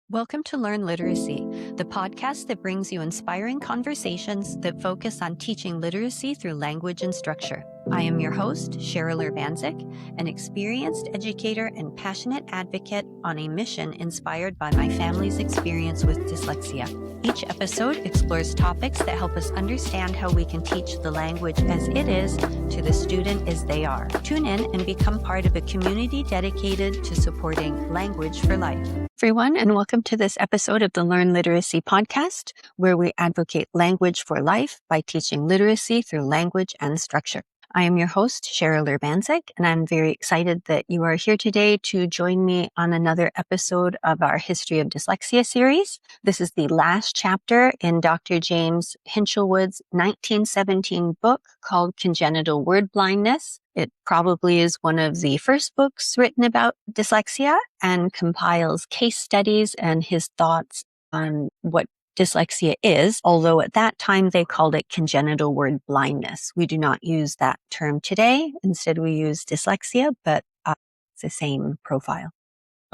Welcome to Learn Literacy, the podcast that brings you inspiring conversations that focus on teaching literacy through language and structure. I am your host, Cheryl Urbanzik, an experienced educator and passionate advocate on a mission inspired by my family's experience with dyslexia. Each episode explores topics that help us understand how we can teach the language as it is to the student as they are. Tune in and become part of a community dedicated to supporting language for life. Everyone, and welcome to this episode of the Learn Literacy podcast, where we advocate language for life by teaching literacy through language and structure. I am your host, Cheryl Urbanzik, and I'm very excited that you are here today to join me on another episode of our History of Dyslexia series. This is the last chapter in Dr. James Hinchelwood's 1917 book called Congenital Word Blindness. It probably is one of the first books written about dyslexia and compiles case studies and his thoughts on what dyslexia is, although at that time they called it congenital word blindness. We do not use that term today. Instead, we use dyslexia, but it's the same profile.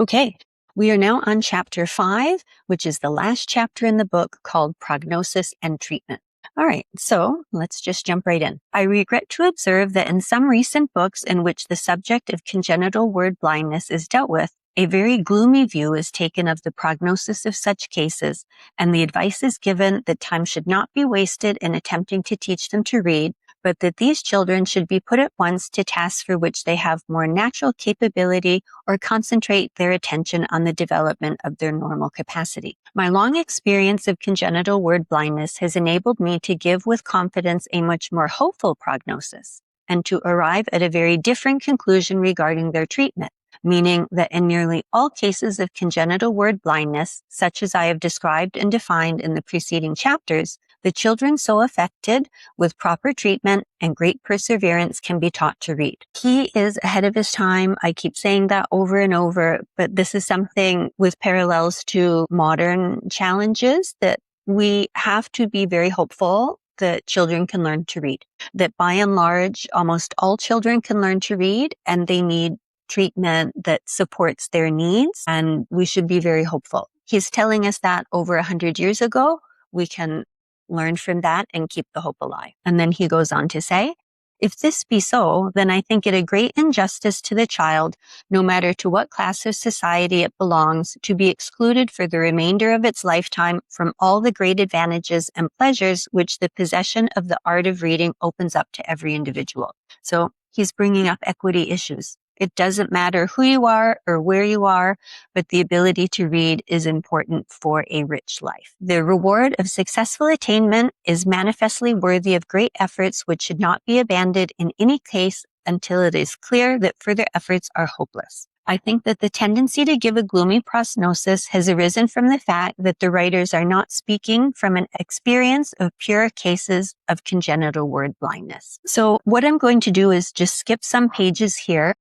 Okay, we are now on chapter 5, which is the last chapter in the book called Prognosis and Treatment. All right, so let's just jump right in. I regret to observe that in some recent books in which the subject of congenital word blindness is dealt with, a very gloomy view is taken of the prognosis of such cases, and the advice is given that time should not be wasted in attempting to teach them to read, but that these children should be put at once to tasks for which they have more natural capability or concentrate their attention on the development of their normal capacity. My long experience of congenital word blindness has enabled me to give with confidence a much more hopeful prognosis and to arrive at a very different conclusion regarding their treatment, meaning that in nearly all cases of congenital word blindness, such as I have described and defined in the preceding chapters, the children so affected with proper treatment and great perseverance can be taught to read. He is ahead of his time. I keep saying that over and over, but this is something with parallels to modern challenges that we have to be very hopeful that children can learn to read. That by and large, almost all children can learn to read, and they need treatment that supports their needs, and we should be very hopeful. He's telling us that over 100 years ago. We can learn from that and keep the hope alive. And then he goes on to say, if this be so, then I think it a great injustice to the child, no matter to what class of society it belongs, to be excluded for the remainder of its lifetime from all the great advantages and pleasures which the possession of the art of reading opens up to every individual. So he's bringing up equity issues. It doesn't matter who you are or where you are, but the ability to read is important for a rich life. The reward of successful attainment is manifestly worthy of great efforts which should not be abandoned in any case until it is clear that further efforts are hopeless. I think that the tendency to give a gloomy prognosis has arisen from the fact that the writers are not speaking from an experience of pure cases of congenital word blindness. So what I'm going to do is just skip some pages here.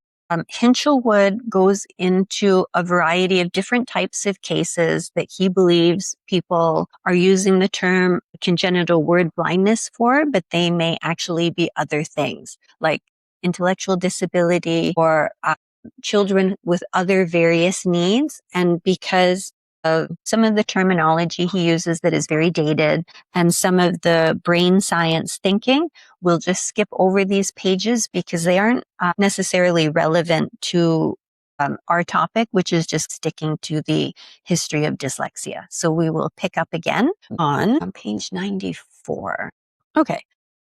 Hinchelwood goes into a variety of different types of cases that he believes people are using the term congenital word blindness for, but they may actually be other things like intellectual disability or children with other various needs. And because of some of the terminology he uses that is very dated and some of the brain science thinking, we'll just skip over these pages because they aren't necessarily relevant to our topic, which is just sticking to the history of dyslexia. So we will pick up again on page 94. Okay.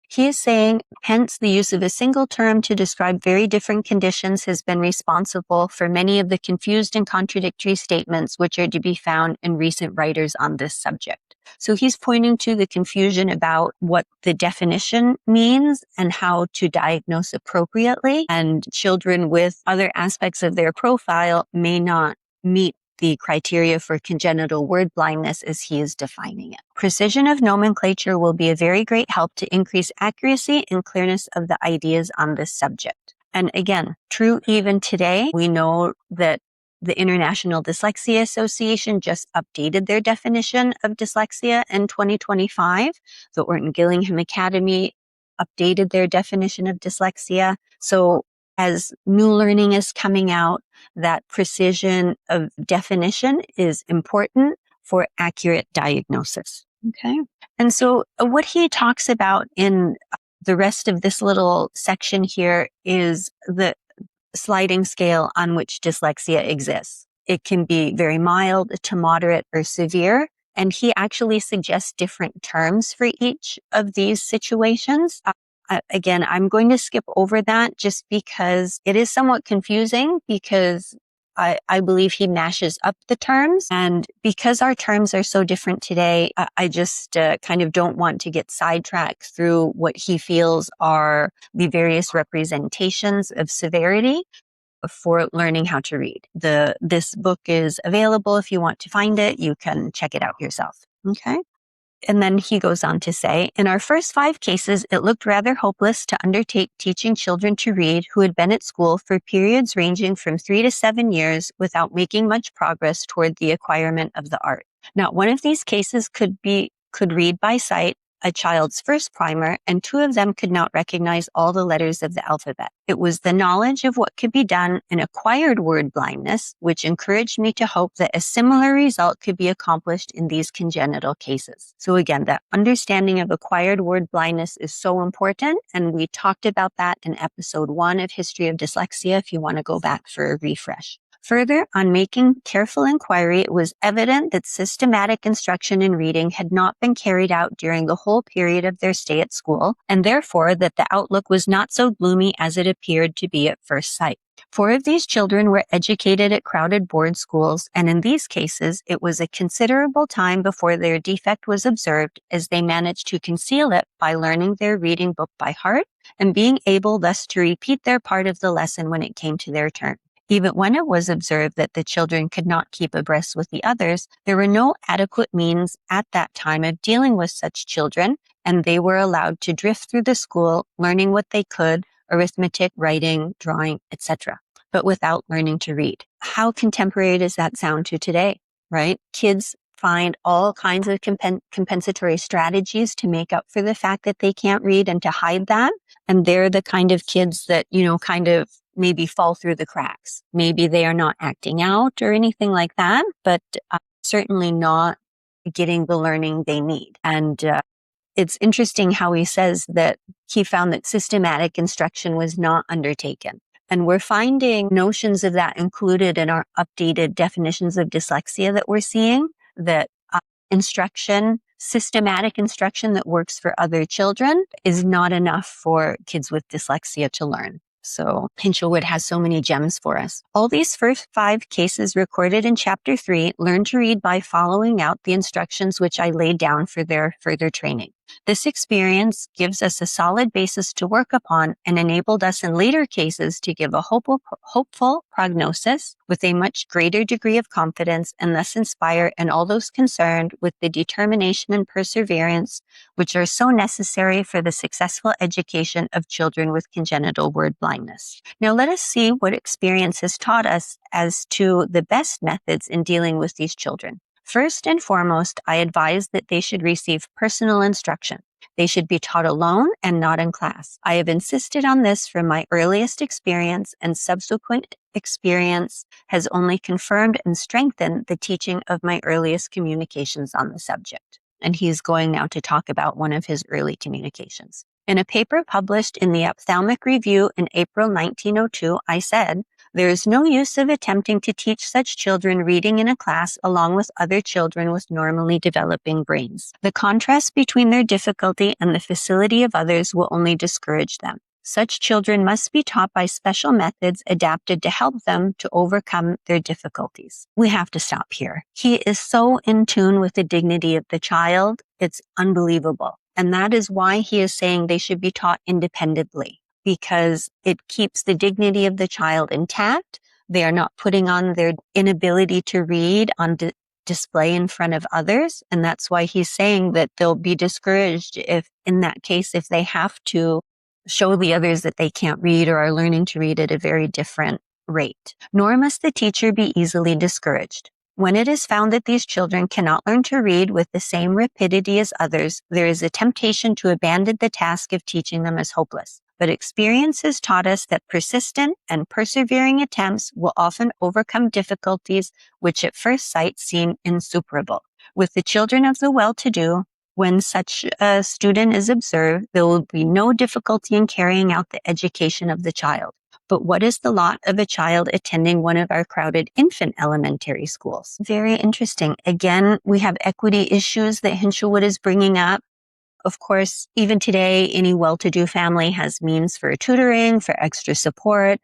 He is saying, hence the use of a single term to describe very different conditions has been responsible for many of the confused and contradictory statements which are to be found in recent writers on this subject. So he's pointing to the confusion about what the definition means and how to diagnose appropriately, and children with other aspects of their profile may not meet the criteria for congenital word blindness as he is defining it. Precision of nomenclature will be a very great help to increase accuracy and clearness of the ideas on this subject. And again, true even today, we know that the International Dyslexia Association just updated their definition of dyslexia in 2025. The Orton Gillingham Academy updated their definition of dyslexia. So as new learning is coming out, that precision of definition is important for accurate diagnosis. Okay. And so what he talks about in the rest of this little section here is the sliding scale on which dyslexia exists. It can be very mild to moderate or severe. And he actually suggests different terms for each of these situations. Again, I'm going to skip over that just because it is somewhat confusing because I believe he mashes up the terms. And because our terms are so different today, I just kind of don't want to get sidetracked through what he feels are the various representations of severity for learning how to read. This book is available. If you want to find it, you can check it out yourself. Okay. And then he goes on to say, in our first 5 cases, it looked rather hopeless to undertake teaching children to read who had been at school for periods ranging from 3 to 7 years without making much progress toward the acquirement of the art. Not one of these cases could read by sight a child's first primer, and 2 of them could not recognize all the letters of the alphabet. It was the knowledge of what could be done in acquired word blindness which encouraged me to hope that a similar result could be accomplished in these congenital cases. So again, that understanding of acquired word blindness is so important, and we talked about that in episode 1 of History of Dyslexia if you want to go back for a refresh. Further, on making careful inquiry, it was evident that systematic instruction in reading had not been carried out during the whole period of their stay at school, and therefore that the outlook was not so gloomy as it appeared to be at first sight. 4 of these children were educated at crowded board schools, and in these cases, it was a considerable time before their defect was observed, as they managed to conceal it by learning their reading book by heart and being able thus to repeat their part of the lesson when it came to their turn. Even when it was observed that the children could not keep abreast with the others, there were no adequate means at that time of dealing with such children, and they were allowed to drift through the school, learning what they could, arithmetic, writing, drawing, etc., but without learning to read. How contemporary does that sound to today, right? Kids find all kinds of compensatory strategies to make up for the fact that they can't read and to hide that. And they're the kind of kids that, kind of maybe fall through the cracks. Maybe they are not acting out or anything like that, but certainly not getting the learning they need. And it's interesting how he says that he found that systematic instruction was not undertaken. And we're finding notions of that included in our updated definitions of dyslexia that we're seeing, that systematic instruction that works for other children is not enough for kids with dyslexia to learn. So Hinchelwood has so many gems for us. All these first 5 cases recorded in Chapter 3 learn to read by following out the instructions which I laid down for their further training. This experience gives us a solid basis to work upon and enabled us in later cases to give a hopeful prognosis with a much greater degree of confidence and thus inspire in all those concerned with the determination and perseverance which are so necessary for the successful education of children with congenital word blindness. Now let us see what experience has taught us as to the best methods in dealing with these children. First and foremost, I advise that they should receive personal instruction. They should be taught alone and not in class. I have insisted on this from my earliest experience, and subsequent experience has only confirmed and strengthened the teaching of my earliest communications on the subject. And he's going now to talk about one of his early communications. In a paper published in the Ophthalmic Review in April 1902, I said, "There is no use of attempting to teach such children reading in a class along with other children with normally developing brains. The contrast between their difficulty and the facility of others will only discourage them. Such children must be taught by special methods adapted to help them to overcome their difficulties." We have to stop here. He is so in tune with the dignity of the child. It's unbelievable. And that is why he is saying they should be taught independently, because it keeps the dignity of the child intact. They are not putting on their inability to read on display in front of others. And that's why he's saying that they'll be discouraged if, in that case, if they have to show the others that they can't read or are learning to read at a very different rate. Nor must the teacher be easily discouraged. When it is found that these children cannot learn to read with the same rapidity as others, there is a temptation to abandon the task of teaching them as hopeless. but experience has taught us that persistent and persevering attempts will often overcome difficulties which at first sight seem insuperable. With the children of the well-to-do, when such a student is observed, there will be no difficulty in carrying out the education of the child. But what is the lot of a child attending one of our crowded infant elementary schools? Very interesting. Again, we have equity issues that Hinchelwood is bringing up. Of course, even today, any well-to-do family has means for tutoring, for extra support.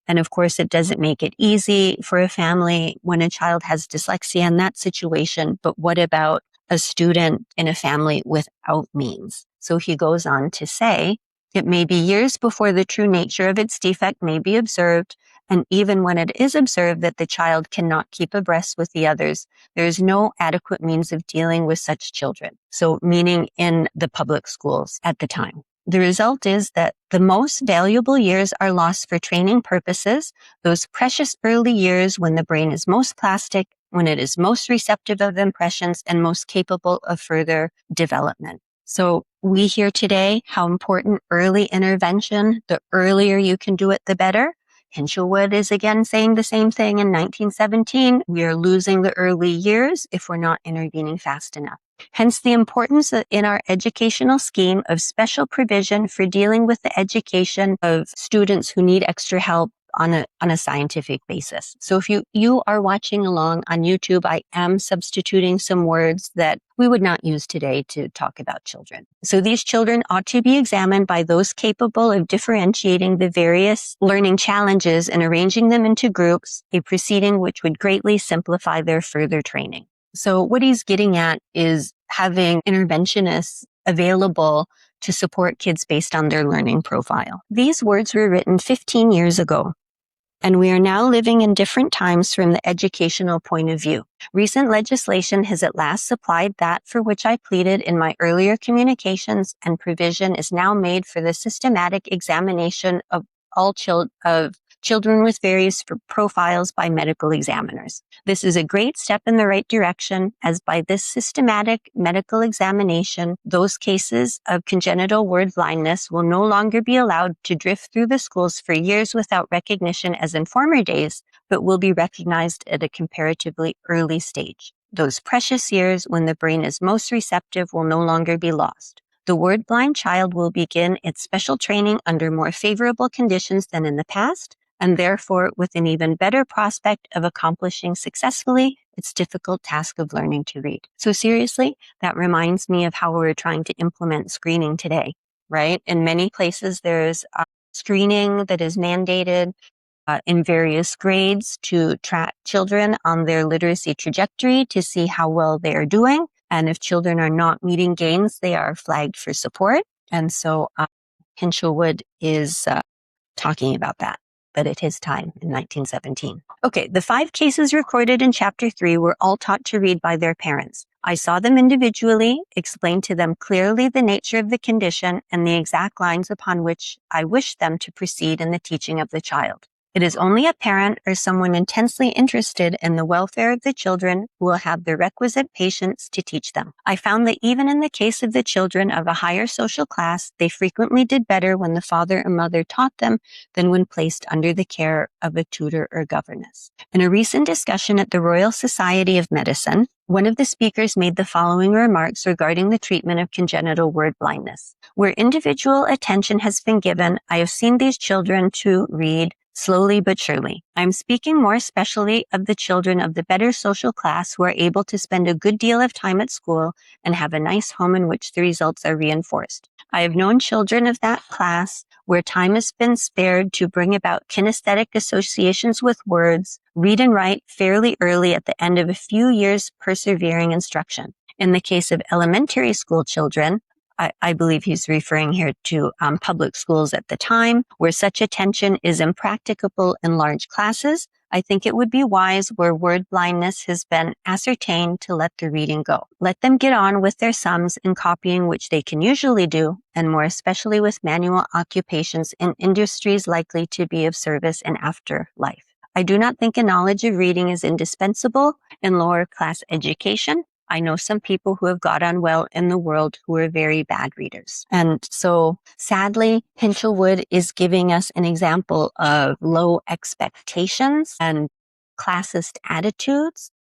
And of course, it doesn't make it easy for a family when a child has dyslexia in that situation. But what about a student in a family without means? So he goes on to say, it may be years before the true nature of its defect may be observed, and even when it is observed that the child cannot keep abreast with the others, there is no adequate means of dealing with such children. So meaning in the public schools at the time. The result is that the most valuable years are lost for training purposes, those precious early years when the brain is most plastic, when it is most receptive of impressions and most capable of further development. So we hear today how important early intervention, the earlier you can do it, the better. Hinchelwood is again saying the same thing in 1917. We are losing the early years if we're not intervening fast enough. Hence the importance in our educational scheme of special provision for dealing with the education of students who need extra help on a scientific basis. So if you are watching along on YouTube, I am substituting some words that we would not use today to talk about children. So these children ought to be examined by those capable of differentiating the various learning challenges and arranging them into groups, a proceeding which would greatly simplify their further training. So what he's getting at is having interventionists available to support kids based on their learning profile. These words were written 15 years ago, and we are now living in different times from the educational point of view. Recent legislation has at last supplied that for which I pleaded in my earlier communications, and provision is now made for the systematic examination of all children with various profiles by medical examiners. This is a great step in the right direction, as by this systematic medical examination, those cases of congenital word blindness will no longer be allowed to drift through the schools for years without recognition as in former days, but will be recognized at a comparatively early stage. Those precious years when the brain is most receptive will no longer be lost. The word-blind child will begin its special training under more favorable conditions than in the past, and therefore with an even better prospect of accomplishing successfully its difficult task of learning to read. So seriously, that reminds me of how we're trying to implement screening today, right? In many places, there's screening that is mandated in various grades to track children on their literacy trajectory to see how well they are doing. And if children are not meeting gains, they are flagged for support. And so Hinchelwood is talking about that, but at his time in 1917. Okay, the 5 cases recorded in Chapter 3 were all taught to read by their parents. I saw them individually, explained to them clearly the nature of the condition and the exact lines upon which I wished them to proceed in the teaching of the child. It is only a parent or someone intensely interested in the welfare of the children who will have the requisite patience to teach them. I found that even in the case of the children of a higher social class, they frequently did better when the father and mother taught them than when placed under the care of a tutor or governess. In a recent discussion at the Royal Society of Medicine, one of the speakers made the following remarks regarding the treatment of congenital word blindness. Where individual attention has been given, I have seen these children to read slowly but surely. I'm speaking more especially of the children of the better social class who are able to spend a good deal of time at school and have a nice home in which the results are reinforced. I have known children of that class where time has been spared to bring about kinesthetic associations with words, read and write fairly early at the end of a few years' persevering instruction. In the case of elementary school children, I believe he's referring here to public schools at the time, where such attention is impracticable in large classes. I think it would be wise where word blindness has been ascertained to let the reading go. Let them get on with their sums and copying, which they can usually do, and more especially with manual occupations in industries likely to be of service in after life. I do not think a knowledge of reading is indispensable in lower class education. I know some people who have got on well in the world who are very bad readers. And so sadly, Hinchelwood is giving us an example of low expectations and classist attitudes.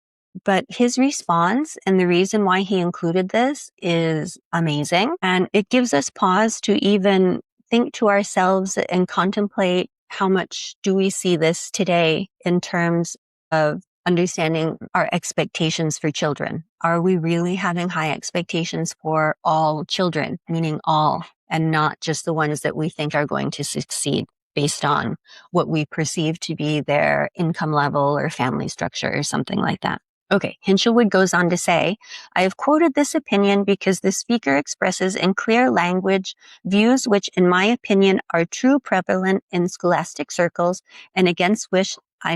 But his response and the reason why he included this is amazing. And it gives us pause to even think to ourselves and contemplate how much do we see this today in terms of understanding our expectations for children. Are we really having high expectations for all children, meaning all, and not just the ones that we think are going to succeed based on what we perceive to be their income level or family structure or something like that? Okay, Hinchelwood goes on to say, I have quoted this opinion because the speaker expresses in clear language views which, in my opinion, are true prevalent in scholastic circles and against which I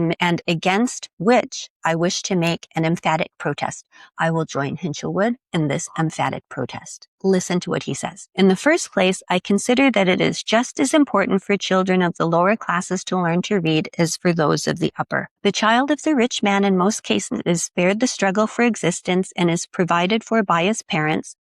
wish to make an emphatic protest. I will join Hinchelwood in this emphatic protest. Listen to what he says. In the first place, I consider that it is just as important for children of the lower classes to learn to read as for those of the upper. The child of the rich man in most cases is spared the struggle for existence and is provided for by his parents,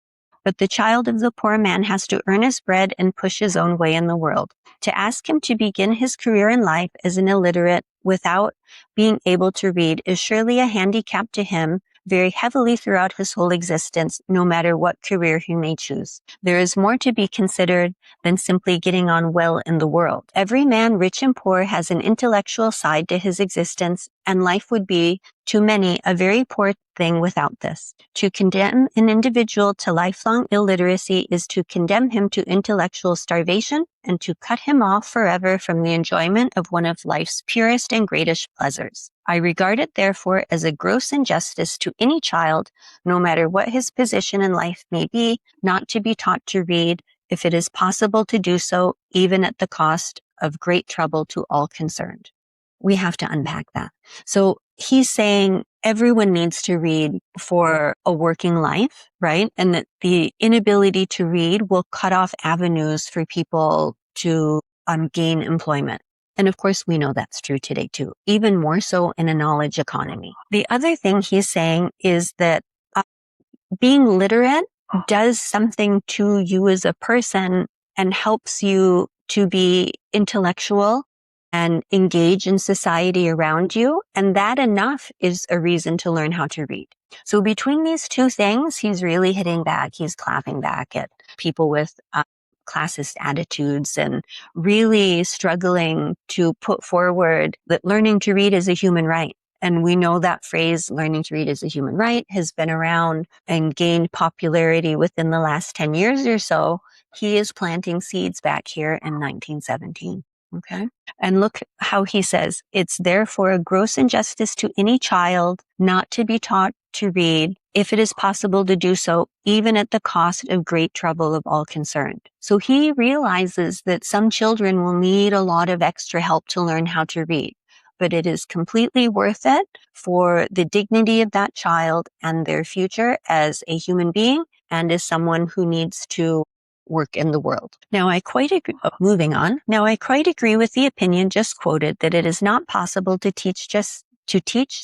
but the child of the poor man has to earn his bread and push his own way in the world. To ask him to begin his career in life as an illiterate without being able to read is surely a handicap to him very heavily throughout his whole existence, no matter what career he may choose. There is more to be considered than simply getting on well in the world. Every man, rich and poor, has an intellectual side to his existence, and life would be, to many, a very poor thing without this. To condemn an individual to lifelong illiteracy is to condemn him to intellectual starvation and to cut him off forever from the enjoyment of one of life's purest and greatest pleasures. I regard it, therefore, as a gross injustice to any child, no matter what his position in life may be, not to be taught to read, if it is possible to do so, even at the cost of great trouble to all concerned. We have to unpack that. So he's saying everyone needs to read for a working life, right? And that the inability to read will cut off avenues for people to gain employment. And of course, we know that's true today too, even more so in a knowledge economy. The other thing he's saying is that being literate does something to you as a person and helps you to be intellectual and engage in society around you. And that enough is a reason to learn how to read. So between these two things, he's really hitting back. He's clapping back at people with classist attitudes and really struggling to put forward that learning to read is a human right. And we know that phrase, learning to read is a human right, has been around and gained popularity within the last 10 years or so. He is planting seeds back here in 1917. Okay. And look how he says, it's therefore a gross injustice to any child not to be taught to read, if it is possible to do so, even at the cost of great trouble of all concerned. So he realizes that some children will need a lot of extra help to learn how to read, but it is completely worth it for the dignity of that child and their future as a human being and as someone who needs to work in the world. Now, I quite agree with the opinion just quoted that it is not possible to teach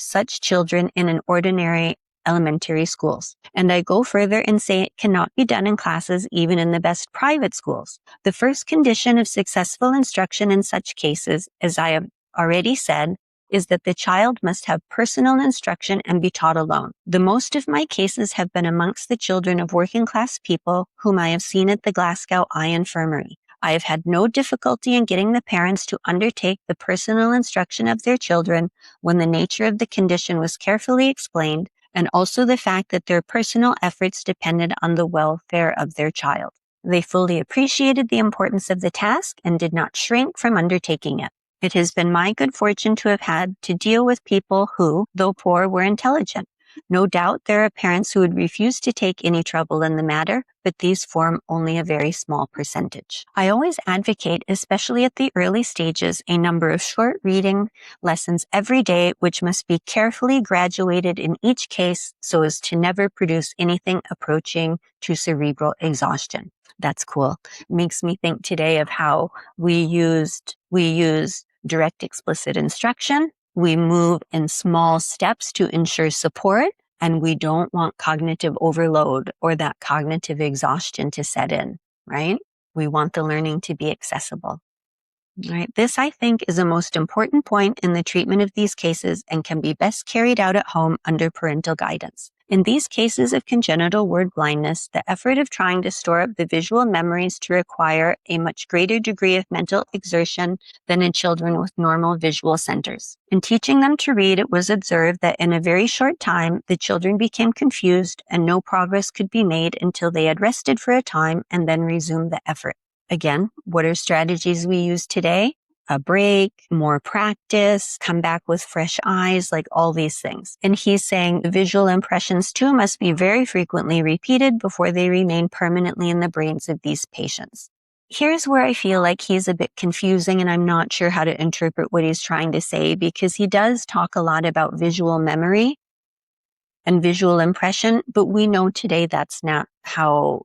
such children in an ordinary elementary schools. And I go further and say it cannot be done in classes even in the best private schools. The first condition of successful instruction in such cases, as I have already said, is that the child must have personal instruction and be taught alone. The most of my cases have been amongst the children of working class people whom I have seen at the Glasgow Eye Infirmary. I have had no difficulty in getting the parents to undertake the personal instruction of their children when the nature of the condition was carefully explained, and also the fact that their personal efforts depended on the welfare of their child. They fully appreciated the importance of the task and did not shrink from undertaking it. It has been my good fortune to have had to deal with people who, though poor, were intelligent. No doubt there are parents who would refuse to take any trouble in the matter, but these form only a very small percentage. I always advocate, especially at the early stages, a number of short reading lessons every day, which must be carefully graduated in each case so as to never produce anything approaching to cerebral exhaustion. That's cool. Makes me think today of how we use direct explicit instruction. We move in small steps to ensure support, And we don't want cognitive overload or that cognitive exhaustion to set in, right? We want the learning to be accessible. Right. This, I think, is a most important point in the treatment of these cases and can be best carried out at home under parental guidance. In these cases of congenital word blindness, the effort of trying to store up the visual memories to require a much greater degree of mental exertion than in children with normal visual centers. In teaching them to read, it was observed that in a very short time, the children became confused and no progress could be made until they had rested for a time and then resumed the effort. Again, what are strategies we use today? A break, more practice, come back with fresh eyes, like all these things. And he's saying the visual impressions too must be very frequently repeated before they remain permanently in the brains of these patients. Here's where I feel like he's a bit confusing and I'm not sure how to interpret what he's trying to say, because he does talk a lot about visual memory and visual impression, but we know today that's not how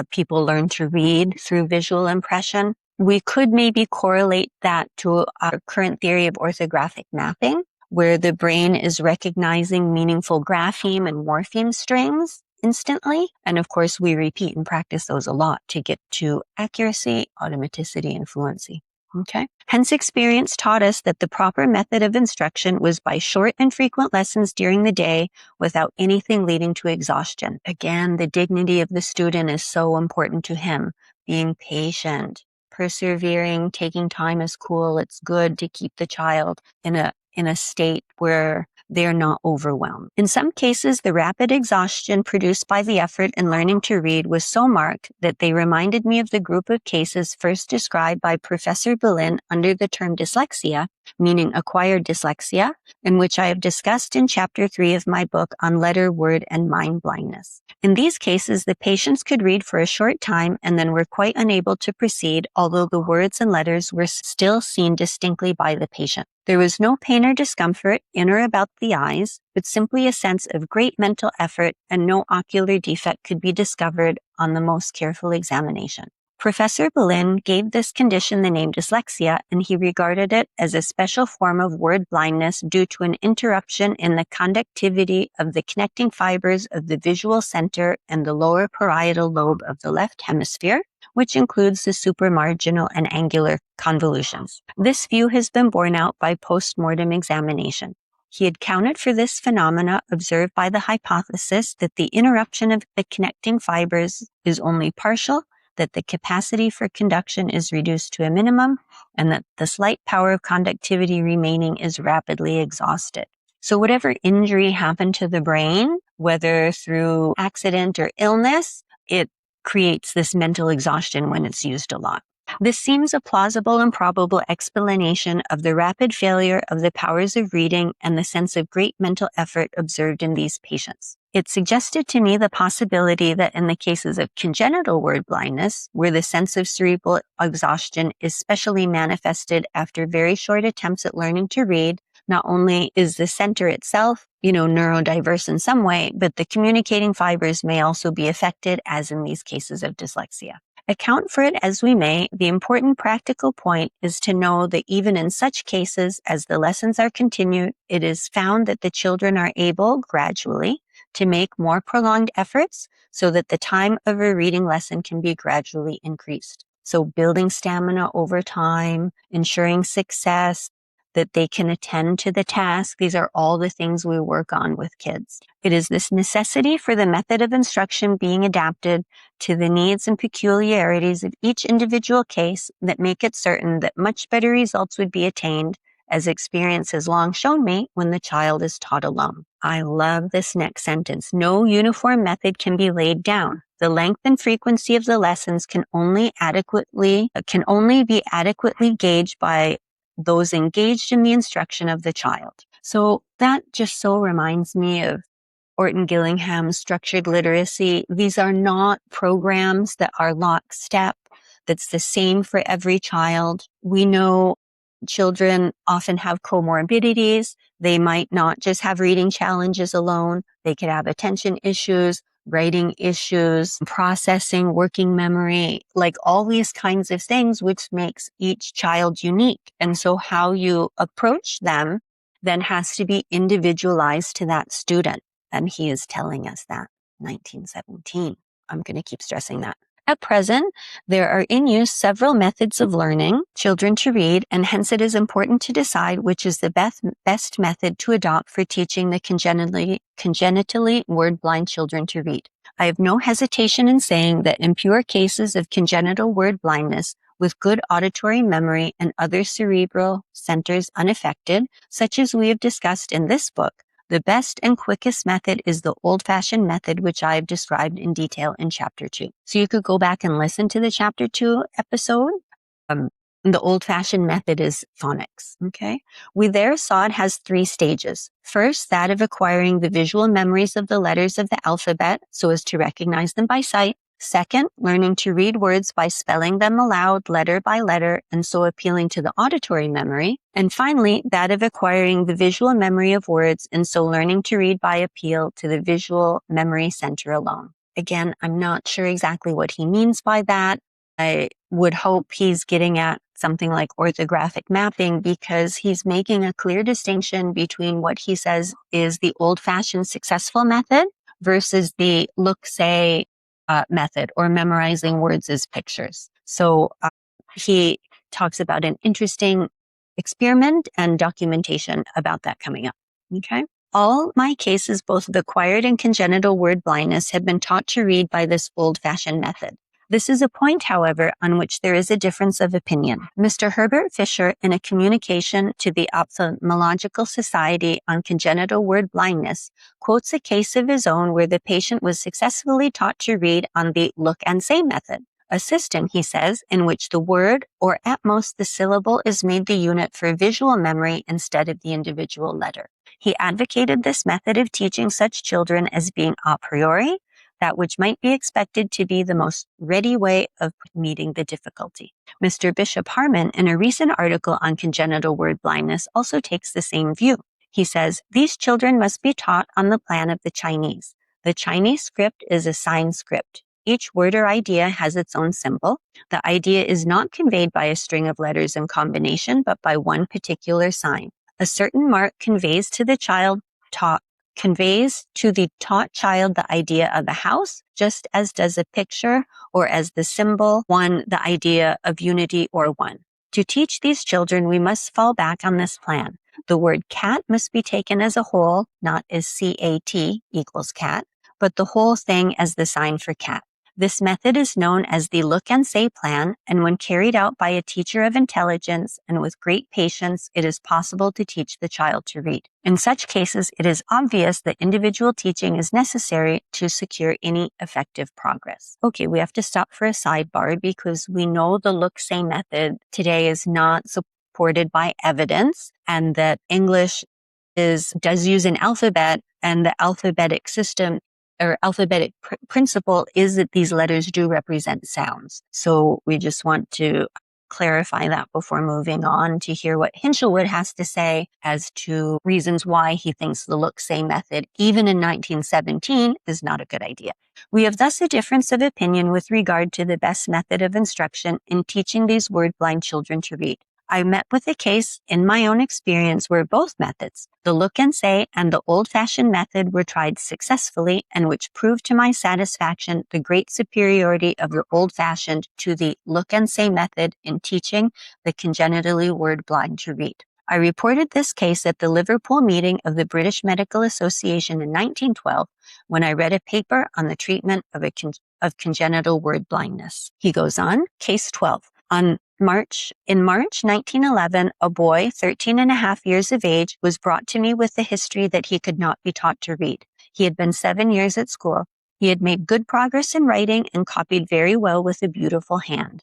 people learn to read, through visual impression. We could maybe correlate that to our current theory of orthographic mapping, where the brain is recognizing meaningful grapheme and morpheme strings instantly. And of course, we repeat and practice those a lot to get to accuracy, automaticity, and fluency. Okay. Hence, experience taught us that the proper method of instruction was by short and frequent lessons during the day without anything leading to exhaustion. Again, the dignity of the student is so important to him. Being patient, persevering, taking time is cool. It's good to keep the child in a state where they're not overwhelmed. In some cases, the rapid exhaustion produced by the effort in learning to read was so marked that they reminded me of the group of cases first described by Professor Boleyn under the term dyslexia, meaning acquired dyslexia, in which I have discussed in Chapter 3 of my book on letter, word, and mind blindness. In these cases, the patients could read for a short time and then were quite unable to proceed, although the words and letters were still seen distinctly by the patient. There was no pain or discomfort in or about the eyes, but simply a sense of great mental effort, and no ocular defect could be discovered on the most careful examination. Professor Boleyn gave this condition the name dyslexia, and he regarded it as a special form of word blindness due to an interruption in the conductivity of the connecting fibers of the visual center and the lower parietal lobe of the left hemisphere, which includes the supramarginal and angular convolutions. This view has been borne out by post-mortem examination. He had accounted for this phenomena observed by the hypothesis that the interruption of the connecting fibers is only partial, that the capacity for conduction is reduced to a minimum, and that the slight power of conductivity remaining is rapidly exhausted. So whatever injury happened to the brain, whether through accident or illness, it creates this mental exhaustion when it's used a lot. This seems a plausible and probable explanation of the rapid failure of the powers of reading and the sense of great mental effort observed in these patients. It suggested to me the possibility that in the cases of congenital word blindness, where the sense of cerebral exhaustion is specially manifested after very short attempts at learning to read, not only is the center itself, neurodiverse in some way, but the communicating fibers may also be affected, as in these cases of dyslexia. Account for it as we may, the important practical point is to know that even in such cases, as the lessons are continued, it is found that the children are able, gradually, to make more prolonged efforts so that the time of a reading lesson can be gradually increased. So building stamina over time, ensuring success, that they can attend to the task. These are all the things we work on with kids. It is this necessity for the method of instruction being adapted to the needs and peculiarities of each individual case that make it certain that much better results would be attained, as experience has long shown me, when the child is taught alone. I love this next sentence. No uniform method can be laid down. The length and frequency of the lessons can only be adequately gauged by those engaged in the instruction of the child. So that just so reminds me of Orton Gillingham's structured literacy. These are not programs that are lockstep, that's the same for every child. We know children often have comorbidities. They might not just have reading challenges alone. They could have attention issues, writing issues, processing, working memory, like all these kinds of things, which makes each child unique. And so how you approach them then has to be individualized to that student. And he is telling us that 1917. I'm going to keep stressing that. At present, there are in use several methods of learning children to read, and hence it is important to decide which is the best method to adopt for teaching the congenitally word-blind children to read. I have no hesitation in saying that in pure cases of congenital word blindness, with good auditory memory and other cerebral centers unaffected, such as we have discussed in this book, the best and quickest method is the old-fashioned method, which I have described in detail in Chapter 2. So you could go back and listen to the Chapter 2 episode. The old-fashioned method is phonics, okay? We there saw it has 3 stages. First, that of acquiring the visual memories of the letters of the alphabet so as to recognize them by sight. Second, learning to read words by spelling them aloud letter by letter and so appealing to the auditory memory. And finally, that of acquiring the visual memory of words and so learning to read by appeal to the visual memory center alone. Again, I'm not sure exactly what he means by that. I would hope he's getting at something like orthographic mapping, because he's making a clear distinction between what he says is the old-fashioned successful method versus the look-say method, or memorizing words as pictures. So he talks about an interesting experiment and documentation about that coming up. Okay. All my cases, both of acquired and congenital word blindness, have been taught to read by this old-fashioned method. This is a point, however, on which there is a difference of opinion. Mr. Herbert Fisher, in a communication to the Ophthalmological Society on Congenital Word Blindness, quotes a case of his own where the patient was successfully taught to read on the look and say method. A system, he says, in which the word, or at most the syllable, is made the unit for visual memory instead of the individual letter. He advocated this method of teaching such children as being a priori, that which might be expected to be the most ready way of meeting the difficulty. Mr. Bishop Harmon, in a recent article on congenital word blindness, also takes the same view. He says, these children must be taught on the plan of the Chinese. The Chinese script is a sign script. Each word or idea has its own symbol. The idea is not conveyed by a string of letters in combination, but by one particular sign. A certain mark conveys to the taught child the idea of a house, just as does a picture, or as the symbol one the idea of unity or one. To teach these children, we must fall back on this plan. The word cat must be taken as a whole, not as CAT equals cat, but the whole thing as the sign for cat. This method is known as the look and say plan, and when carried out by a teacher of intelligence and with great patience, it is possible to teach the child to read. In such cases, it is obvious that individual teaching is necessary to secure any effective progress. Okay, we have to stop for a sidebar because we know the look-say method today is not supported by evidence, and that English does use an alphabet, and the alphabetic system or alphabetic principle is that these letters do represent sounds. So we just want to clarify that before moving on to hear what Hinchelwood has to say as to reasons why he thinks the look-say method, even in 1917, is not a good idea. We have thus a difference of opinion with regard to the best method of instruction in teaching these word-blind children to read. I met with a case in my own experience where both methods, the look and say and the old-fashioned method, were tried successfully, and which proved to my satisfaction the great superiority of the old-fashioned to the look and say method in teaching the congenitally word-blind to read. I reported this case at the Liverpool meeting of the British Medical Association in 1912 when I read a paper on the treatment of congenital word blindness. He goes on, Case 12. In March 1911, a boy, 13 and a half years of age, was brought to me with the history that he could not be taught to read. He had been 7 years at school. He had made good progress in writing and copied very well with a beautiful hand.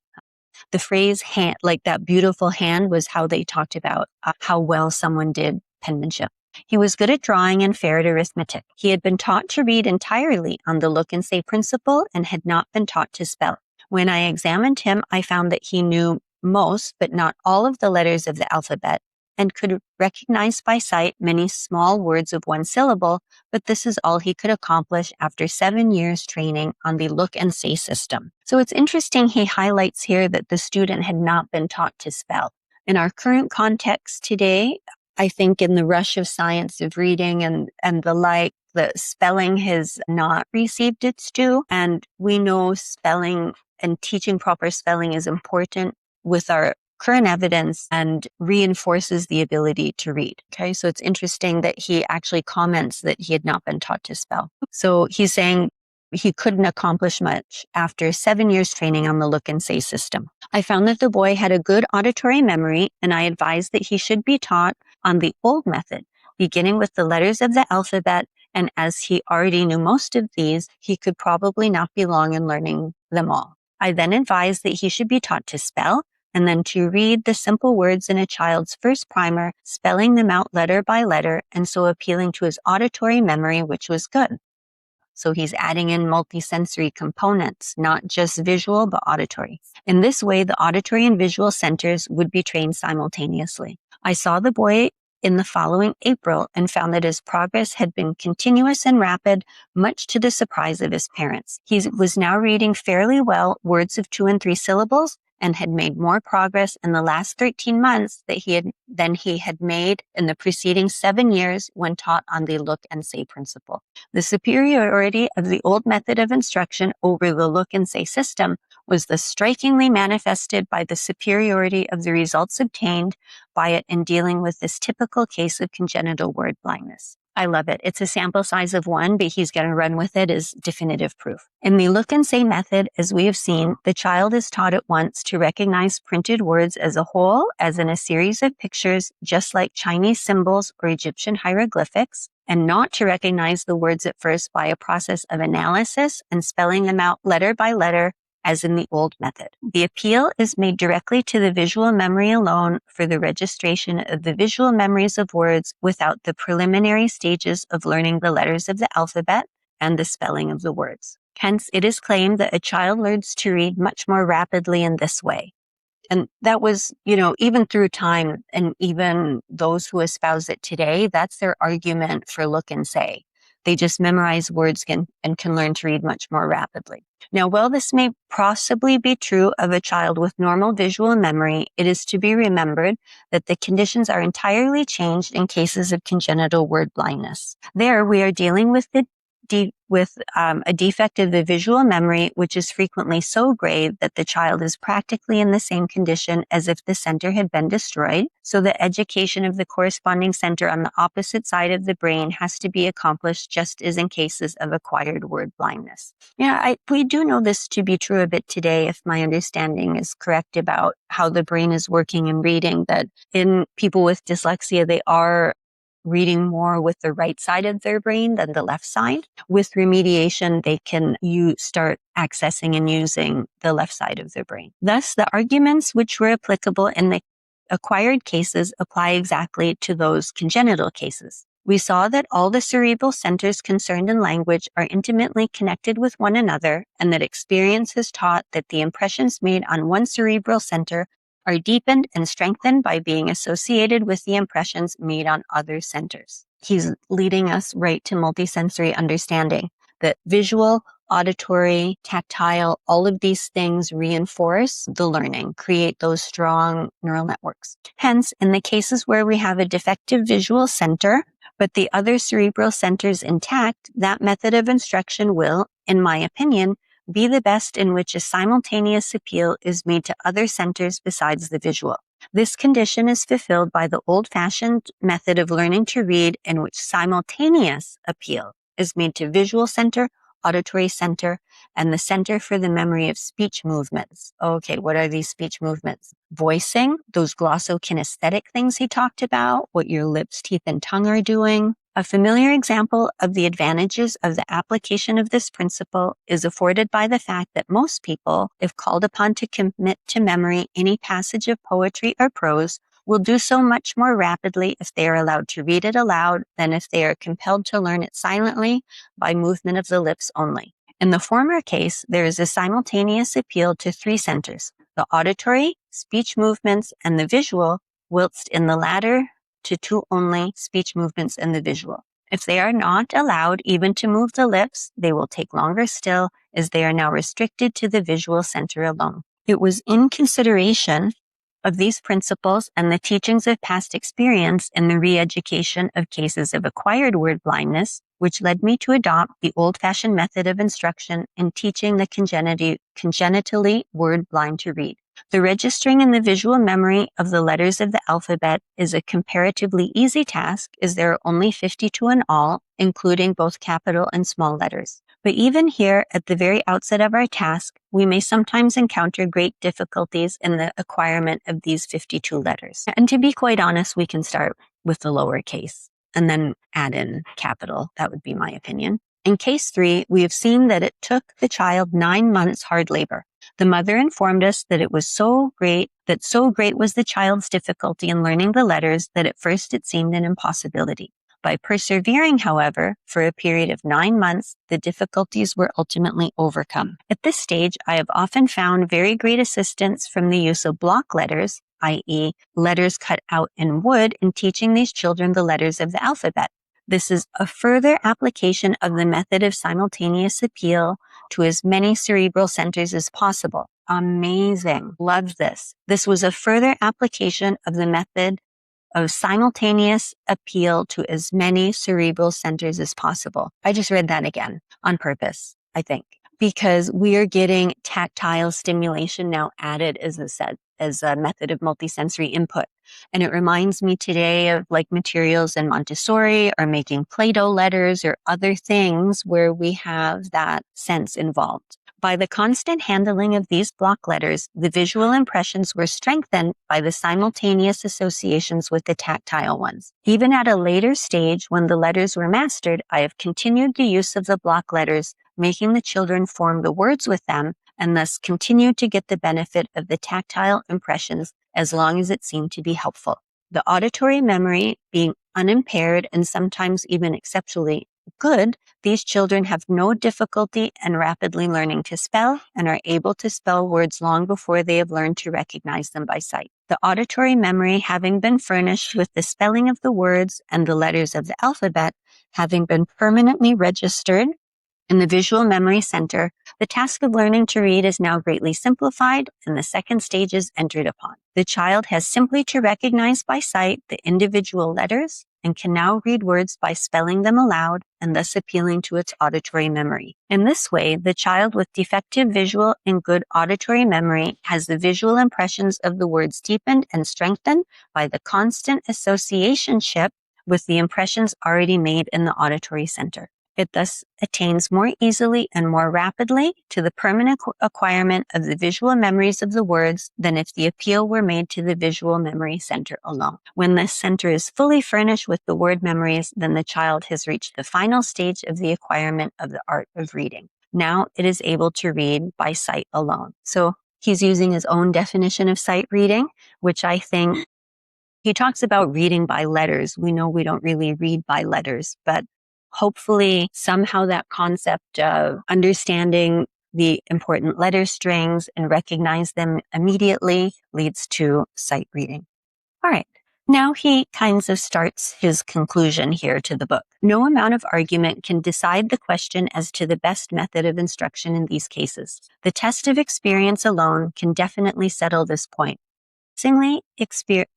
The phrase hand, like that beautiful hand, was how they talked about how well someone did penmanship. He was good at drawing and fair at arithmetic. He had been taught to read entirely on the look and say principle and had not been taught to spell. When I examined him, I found that he knew most, but not all, of the letters of the alphabet and could recognize by sight many small words of one syllable, but this is all he could accomplish after 7 years training on the look and say system. So it's interesting he highlights here that the student had not been taught to spell. In our current context today, I think in the rush of science of reading and the like, the spelling has not received its due. And we know spelling and teaching proper spelling is important with our current evidence and reinforces the ability to read. Okay, so it's interesting that he actually comments that he had not been taught to spell. So he's saying he couldn't accomplish much after 7 years training on the look and say system. I found that the boy had a good auditory memory, and I advised that he should be taught on the old method, beginning with the letters of the alphabet. And as he already knew most of these, he could probably not be long in learning them all. I then advised that he should be taught to spell, and then to read the simple words in a child's first primer, spelling them out letter by letter, and so appealing to his auditory memory, which was good. So he's adding in multisensory components, not just visual, but auditory. In this way, the auditory and visual centers would be trained simultaneously. I saw the boy in the following April and found that his progress had been continuous and rapid, much to the surprise of his parents. He was now reading fairly well words of 2 and 3 syllables, and had made more progress in the last 13 months than he had made in the preceding 7 years when taught on the look and say principle. The superiority of the old method of instruction over the look and say system was thus strikingly manifested by the superiority of the results obtained by it in dealing with this typical case of congenital word blindness. I love it. It's a sample size of 1, but he's going to run with it as definitive proof. In the look and say method, as we have seen, the child is taught at once to recognize printed words as a whole, as in a series of pictures, just like Chinese symbols or Egyptian hieroglyphics, and not to recognize the words at first by a process of analysis and spelling them out letter by letter, as in the old method. The appeal is made directly to the visual memory alone for the registration of the visual memories of words without the preliminary stages of learning the letters of the alphabet and the spelling of the words. Hence, it is claimed that a child learns to read much more rapidly in this way. And that was, even through time, and even those who espouse it today, that's their argument for look and say. They just memorize words and can learn to read much more rapidly. Now, while this may possibly be true of a child with normal visual memory, it is to be remembered that the conditions are entirely changed in cases of congenital word blindness. There, we are dealing with a defect of the visual memory, which is frequently so grave that the child is practically in the same condition as if the center had been destroyed. So the education of the corresponding center on the opposite side of the brain has to be accomplished just as in cases of acquired word blindness. Yeah, we do know this to be true a bit today, if my understanding is correct about how the brain is working and reading, that in people with dyslexia, they are reading more with the right side of their brain than the left side. With remediation, they can start accessing and using the left side of their brain. Thus, the arguments which were applicable in the acquired cases apply exactly to those congenital cases. We saw that all the cerebral centers concerned in language are intimately connected with one another, and that experience has taught that the impressions made on one cerebral center are deepened and strengthened by being associated with the impressions made on other centers. He's leading us right to multisensory understanding, that visual, auditory, tactile, all of these things reinforce the learning, create those strong neural networks. Hence, in the cases where we have a defective visual center, but the other cerebral centers intact, that method of instruction will, in my opinion, be the best in which a simultaneous appeal is made to other centers besides the visual. This condition is fulfilled by the old-fashioned method of learning to read, in which simultaneous appeal is made to visual center, auditory center, and the center for the memory of speech movements. Okay, what are these speech movements? Voicing, those glossokinesthetic things he talked about, what your lips, teeth, and tongue are doing. A familiar example of the advantages of the application of this principle is afforded by the fact that most people, if called upon to commit to memory any passage of poetry or prose, will do so much more rapidly if they are allowed to read it aloud than if they are compelled to learn it silently by movement of the lips only. In the former case, there is a simultaneous appeal to 3 centers, the auditory, speech movements, and the visual, whilst in the latter to 2 only, speech movements and the visual. If they are not allowed even to move the lips, they will take longer still, as they are now restricted to the visual center alone. It was in consideration of these principles and the teachings of past experience in the re-education of cases of acquired word blindness, which led me to adopt the old-fashioned method of instruction in teaching the congenitally word blind to read. The registering in the visual memory of the letters of the alphabet is a comparatively easy task, as there are only 52 in all, including both capital and small letters. But even here, at the very outset of our task, we may sometimes encounter great difficulties in the acquirement of these 52 letters. And to be quite honest, we can start with the lowercase and then add in capital. That would be my opinion. In case 3, we have seen that it took the child 9 months hard labor. The mother informed us that it was so great was the child's difficulty in learning the letters that at first it seemed an impossibility. By persevering, however, for a period of 9 months, the difficulties were ultimately overcome. At this stage, I have often found very great assistance from the use of block letters, i.e., letters cut out in wood, in teaching these children the letters of the alphabet. This is a further application of the method of simultaneous appeal to as many cerebral centers as possible. Amazing. Love this. This was a further application of the method of simultaneous appeal to as many cerebral centers as possible. I just read that again on purpose, I think, because we are getting tactile stimulation now added as a method of multisensory input. And it reminds me today of like materials in Montessori or making Play-Doh letters or other things where we have that sense involved. By the constant handling of these block letters, the visual impressions were strengthened by the simultaneous associations with the tactile ones. Even at a later stage, when the letters were mastered, I have continued the use of the block letters, making the children form the words with them, and thus continued to get the benefit of the tactile impressions as long as it seemed to be helpful. The auditory memory being unimpaired and sometimes even exceptionally good, these children have no difficulty in rapidly learning to spell and are able to spell words long before they have learned to recognize them by sight. The auditory memory having been furnished with the spelling of the words and the letters of the alphabet, having been permanently registered in the visual memory center, the task of learning to read is now greatly simplified and the second stage is entered upon. The child has simply to recognize by sight the individual letters and can now read words by spelling them aloud and thus appealing to its auditory memory. In this way, the child with defective visual and good auditory memory has the visual impressions of the words deepened and strengthened by the constant associationship with the impressions already made in the auditory center. It thus attains more easily and more rapidly to the permanent acquirement of the visual memories of the words than if the appeal were made to the visual memory center alone. When this center is fully furnished with the word memories, then the child has reached the final stage of the acquirement of the art of reading. Now it is able to read by sight alone. So he's using his own definition of sight reading, which I think he talks about reading by letters. We know we don't really read by letters, but hopefully somehow that concept of understanding the important letter strings and recognize them immediately leads to sight reading. All right. Now he kind of starts his conclusion here to the book. No amount of argument can decide the question as to the best method of instruction in these cases. The test of experience alone can definitely settle this point.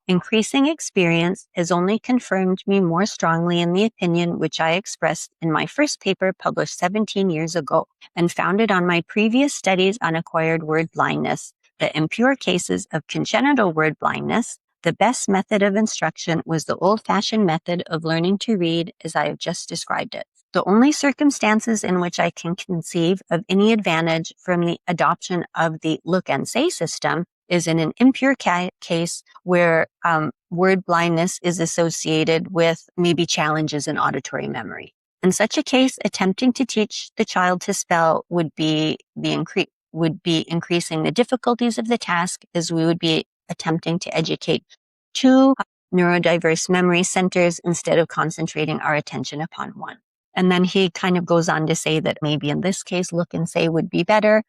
Increasing experience has only confirmed me more strongly in the opinion which I expressed in my first paper published 17 years ago and founded on my previous studies on acquired word blindness, that in pure cases of congenital word blindness, the best method of instruction was the old-fashioned method of learning to read as I have just described it. The only circumstances in which I can conceive of any advantage from the adoption of the look and say system is in an impure case where word blindness is associated with maybe challenges in auditory memory. In such a case, attempting to teach the child to spell would be increasing the difficulties of the task, as we would be attempting to educate two neurodiverse memory centers instead of concentrating our attention upon one. And then he kind of goes on to say that maybe in this case, look and say would be better,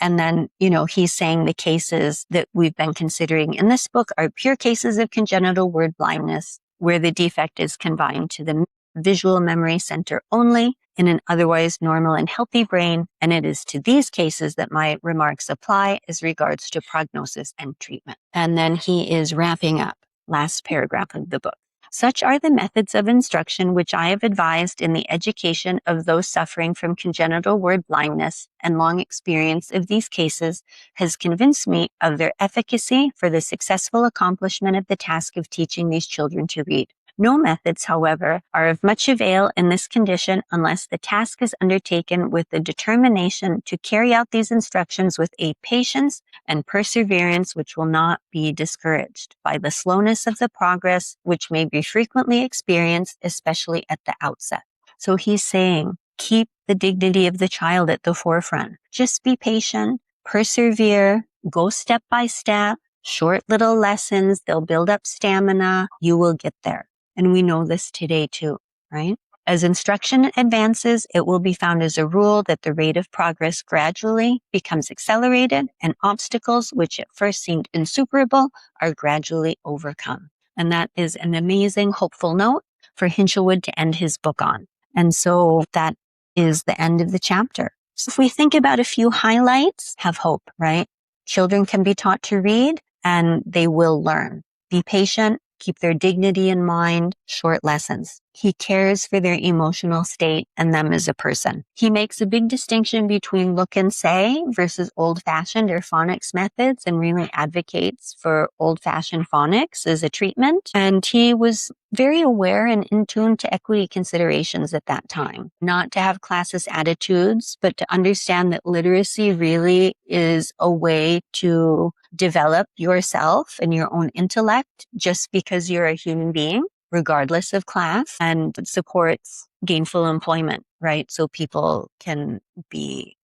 and then, he's saying the cases that we've been considering in this book are pure cases of congenital word blindness, where the defect is confined to the visual memory center only, in an otherwise normal and healthy brain, and it is to these cases that my remarks apply as regards to prognosis and treatment. And then he is wrapping up, last paragraph of the book. Such are the methods of instruction which I have advised in the education of those suffering from congenital word blindness, and long experience of these cases has convinced me of their efficacy for the successful accomplishment of the task of teaching these children to read. No methods, however, are of much avail in this condition unless the task is undertaken with the determination to carry out these instructions with a patience and perseverance which will not be discouraged by the slowness of the progress which may be frequently experienced, especially at the outset. So he's saying, keep the dignity of the child at the forefront. Just be patient, persevere, go step by step, short little lessons. They'll build up stamina. You will get there. And we know this today too, right? As instruction advances, it will be found as a rule that the rate of progress gradually becomes accelerated, and obstacles which at first seemed insuperable are gradually overcome. And that is an amazing, hopeful note for Hinchelwood to end his book on. And so that is the end of the chapter. So if we think about a few highlights, have hope, right? Children can be taught to read and they will learn. Be patient. Keep their dignity in mind, short lessons. He cares for their emotional state and them as a person. He makes a big distinction between look and say versus old-fashioned or phonics methods, and really advocates for old-fashioned phonics as a treatment. And he was very aware and in tune to equity considerations at that time. Not to have classist attitudes, but to understand that literacy really is a way to develop yourself and your own intellect just because you're a human being, regardless of class, and supports gainful employment, right? So people can be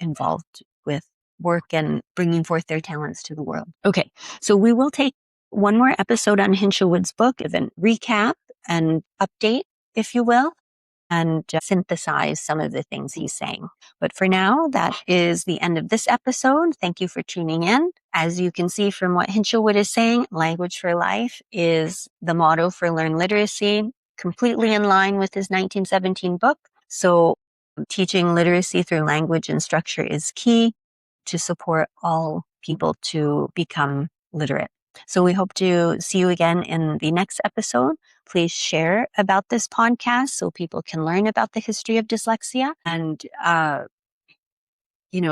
involved with work and bringing forth their talents to the world. Okay, so we will take one more episode on Hinchelwood's book, give a recap and update, if you will, and synthesize some of the things he's saying. But for now, that is the end of this episode. Thank you for tuning in. As you can see from what Hinchelwood is saying, language for life is the motto for Learn Literacy, completely in line with his 1917 book. So teaching literacy through language and structure is key to support all people to become literate. So we hope to see you again in the next episode. Please share about this podcast so people can learn about the history of dyslexia and,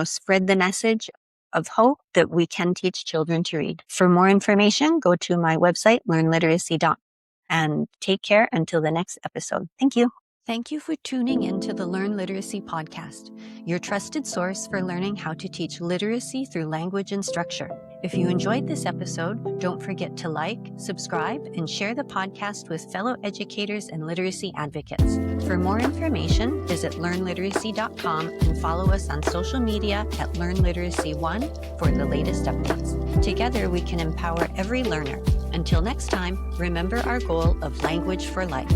spread the message of hope that we can teach children to read. For more information, go to my website, learnliteracy.com, and take care until the next episode. Thank you. Thank you for tuning in to the Learn Literacy podcast, your trusted source for learning how to teach literacy through language and structure. If you enjoyed this episode, don't forget to like, subscribe, and share the podcast with fellow educators and literacy advocates. For more information, visit learnliteracy.com and follow us on social media at LearnLiteracy1 for the latest updates. Together, we can empower every learner. Until next time, remember our goal of language for life.